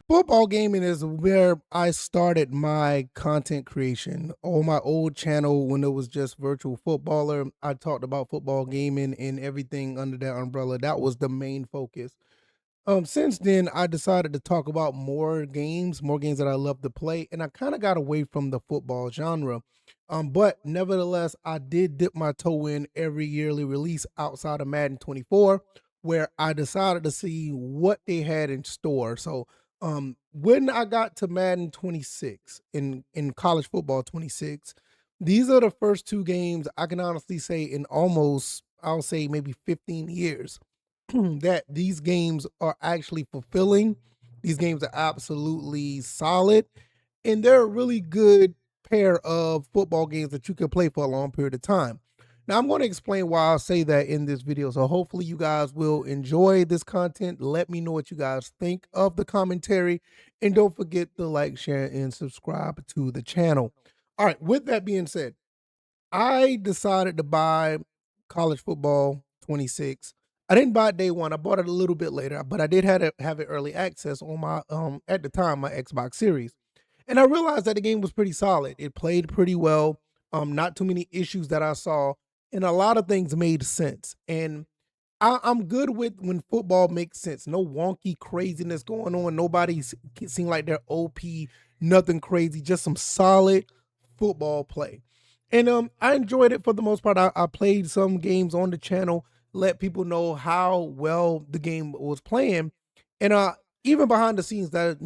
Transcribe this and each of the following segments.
Football gaming is where I started my content creation. On my old channel, when it was just virtual footballer, I talked about football gaming and everything under that umbrella. That was the main focus. Since then, I decided to talk about more games that I love to play, and I kind of got away from the football genre. But nevertheless, I did dip my toe in every yearly release outside of Madden 24, where I decided to see what they had in store. So, when I got to Madden 26 in college football 26, these are the first two games I can honestly say in almost, I'll say maybe 15 years that these games are actually fulfilling. These games are absolutely solid, and they're a really good pair of football games that you can play for a long period of time. Now, I'm going to explain why I say that in this video. So, hopefully, you guys will enjoy this content. Let me know what you guys think of the commentary, and don't forget to like, share, and subscribe to the channel. All right, with that being said, I decided to buy college football 26. I didn't buy it day one. I bought it a little bit later, but I did have it early access on my at the time my Xbox Series. And I realized that the game was pretty solid. It played pretty well. Not too many issues that I saw, and a lot of things made sense. And I'm good with when football makes sense. No wonky craziness going on. Nobody's seem like they're OP, nothing crazy, just some solid football play. And I enjoyed it for the most part. I played some games on the channel, let people know how well the game was playing. And even behind the scenes, that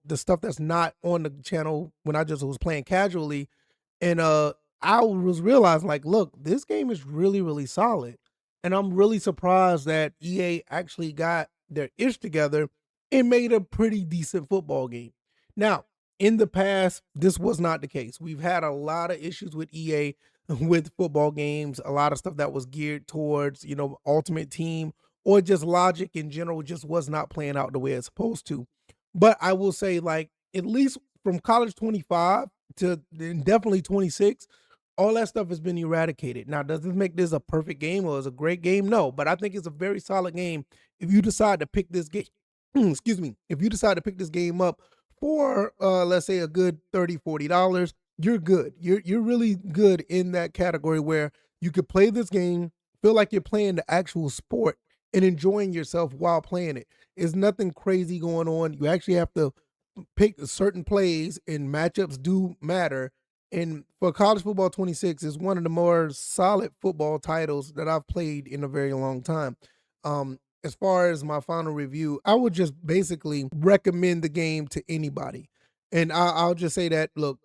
the stuff that's not on the channel when I just was playing casually, and I was realizing, like, look, this game is really, really solid. And I'm really surprised that EA actually got their ish together and made a pretty decent football game. Now, in the past, this was not the case. We've had a lot of issues with EA with football games, a lot of stuff that was geared towards, Ultimate Team or just logic in general just was not playing out the way it's supposed to. But I will say, like, at least from College 25 to then definitely 26, all that stuff has been eradicated. Now, does this make this a perfect game or is a great game? No, but I think it's a very solid game if you decide to pick this game. Excuse me. If you decide to pick this game up for let's say a good $30, $40, you're good. You're really good in that category where you could play this game, feel like you're playing the actual sport and enjoying yourself while playing it. There's nothing crazy going on. You actually have to pick certain plays, and matchups do matter. And for college football 26 is one of the more solid football titles that I've played in a very long time. As far as my final review, I would just basically recommend the game to anybody. And I'll just say that, look,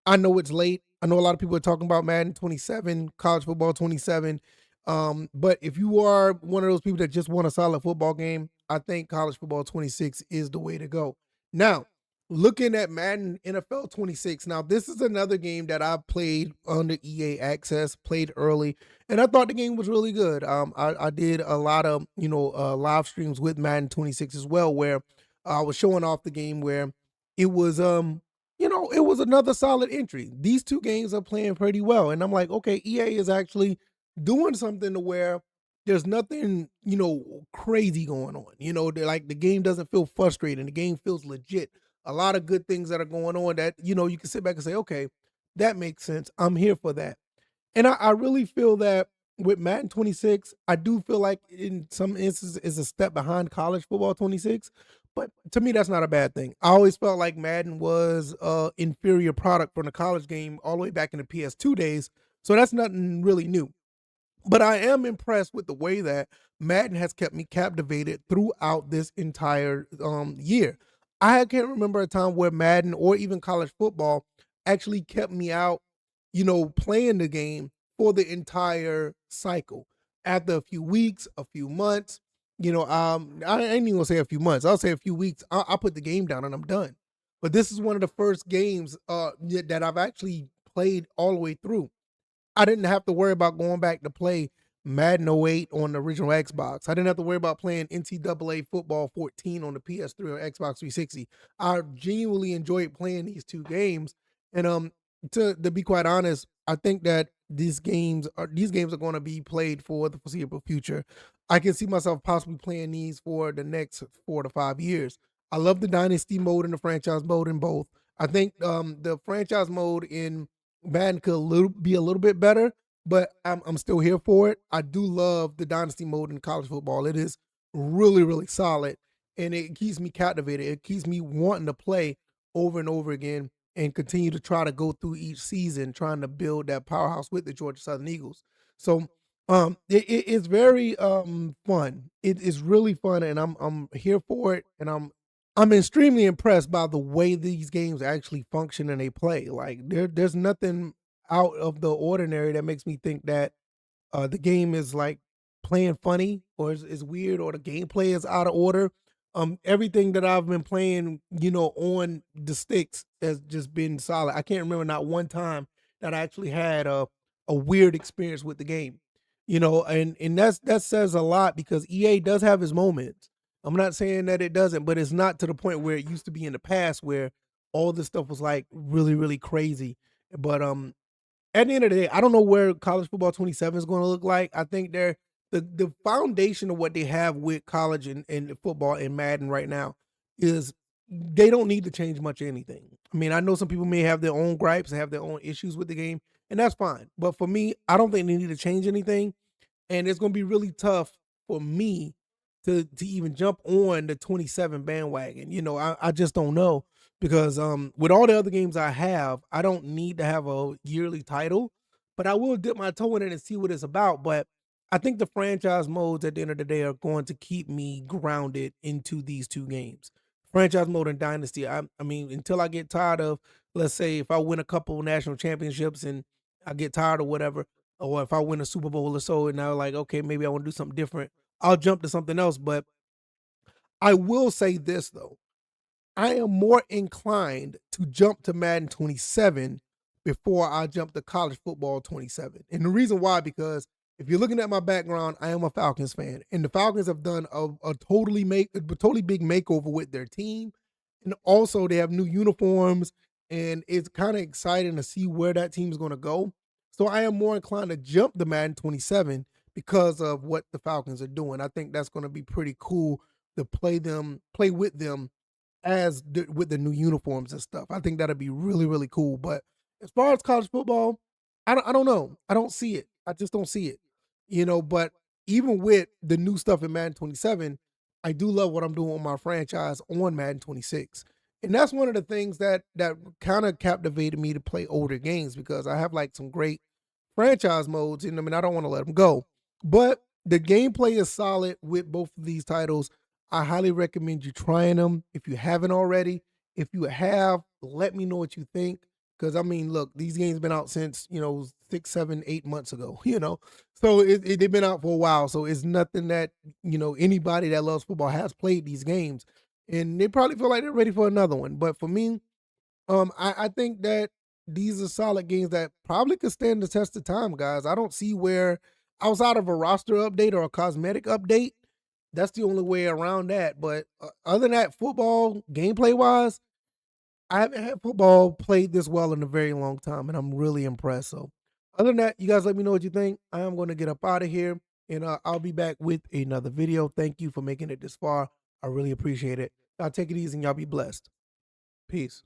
I know it's late. I know a lot of people are talking about Madden 27, college football 27. But if you are one of those people that just want a solid football game, I think college football 26 is the way to go. Now, looking at Madden NFL 26, now this is another game that I played on the EA Access, played early, and I thought the game was really good. I did a lot of live streams with Madden 26 as well, where I was showing off the game where it was it was another solid entry. These two games are playing pretty well. And I'm like, okay, EA is actually doing something to where there's nothing, crazy going on. Like the game doesn't feel frustrating. The game feels legit. A lot of good things that are going on that, you can sit back and say, okay, that makes sense. I'm here for that. And I really feel that with Madden 26, I do feel like in some instances is a step behind college football 26. But to me, that's not a bad thing. I always felt like Madden was a inferior product from the college game all the way back in the PS2 days. So that's nothing really new. But I am impressed with the way that Madden has kept me captivated throughout this entire year. I can't remember a time where Madden or even college football actually kept me out, playing the game for the entire cycle. After a few weeks, a few months, I ain't even gonna say a few months. I'll say a few weeks. I'll put the game down and I'm done. But this is one of the first games that I've actually played all the way through. I didn't have to worry about going back to play Madden '08 on the original Xbox. I didn't have to worry about playing NCAA Football 14 on the PS3 or Xbox 360. I genuinely enjoyed playing these two games. And to be quite honest, I think that these games are going to be played for the foreseeable future. I can see myself possibly playing these for the next 4 to 5 years. I love the dynasty mode and the franchise mode in both. I think the franchise mode in Madden could be a little bit better, but I'm still here for it. I do love the dynasty mode in college football. It is really really solid, and it keeps me captivated. It keeps me wanting to play over and over again and continue to try to go through each season trying to build that powerhouse with the Georgia Southern Eagles. So it's very fun. It is really fun, and I'm here for it, and I'm extremely impressed by the way these games actually function and they play. Like there's nothing out of the ordinary that makes me think that the game is like playing funny or is weird or the gameplay is out of order. Everything that I've been playing, on the sticks has just been solid. I can't remember not one time that I actually had a weird experience with the game. And that says a lot because EA does have his moments. I'm not saying that it doesn't, but it's not to the point where it used to be in the past where all this stuff was like really, really crazy. But at the end of the day, I don't know where college football 27 is going to look like. I think the foundation of what they have with college and football and Madden right now is they don't need to change much of anything. I mean, I know some people may have their own gripes and have their own issues with the game, and that's fine. But for me, I don't think they need to change anything, and it's going to be really tough for me to even jump on the 27 bandwagon. I just don't know because with all the other games I have, I don't need to have a yearly title, but I will dip my toe in it and see what it's about. But I think the franchise modes at the end of the day are going to keep me grounded into these two games. Franchise mode and Dynasty. I mean, until I get tired of, let's say, if I win a couple national championships and I get tired or whatever, or if I win a Super Bowl or so, and I'm like, okay, maybe I want to do something different, I'll jump to something else. But I will say this though. I am more inclined to jump to Madden 27 before I jump to college football 27. And the reason why, because if you're looking at my background, I am a Falcons fan. And the Falcons have done a totally big makeover with their team. And also they have new uniforms. And it's kind of exciting to see where that team is going to go. So I am more inclined to jump to Madden 27 because of what the Falcons are doing. I think that's going to be pretty cool to play with them with the new uniforms and stuff. I think that'd be really, really cool. But as far as college football, I don't know. I don't see it. I just don't see it. But even with the new stuff in Madden 27, I do love what I'm doing with my franchise on Madden 26. And that's one of the things that kind of captivated me to play older games because I have like some great franchise modes in them and I don't want to let them go. But the gameplay is solid with both of these titles. I highly recommend you trying them if you haven't already. If you have, let me know what you think. Because I mean, look, these games been out since 6, 7, 8 months ago. So they've been out for a while. So it's nothing that anybody that loves football has played these games, and they probably feel like they're ready for another one. But for me, I think that these are solid games that probably could stand the test of time, guys. I don't see where outside of a roster update or a cosmetic update, that's the only way around that. But other than that, football gameplay wise, I haven't had football played this well in a very long time, and I'm really impressed. So, other than that, you guys let me know what you think. I am going to get up out of here, and I'll be back with another video. Thank you for making it this far. I really appreciate it. Y'all take it easy and y'all be blessed. Peace.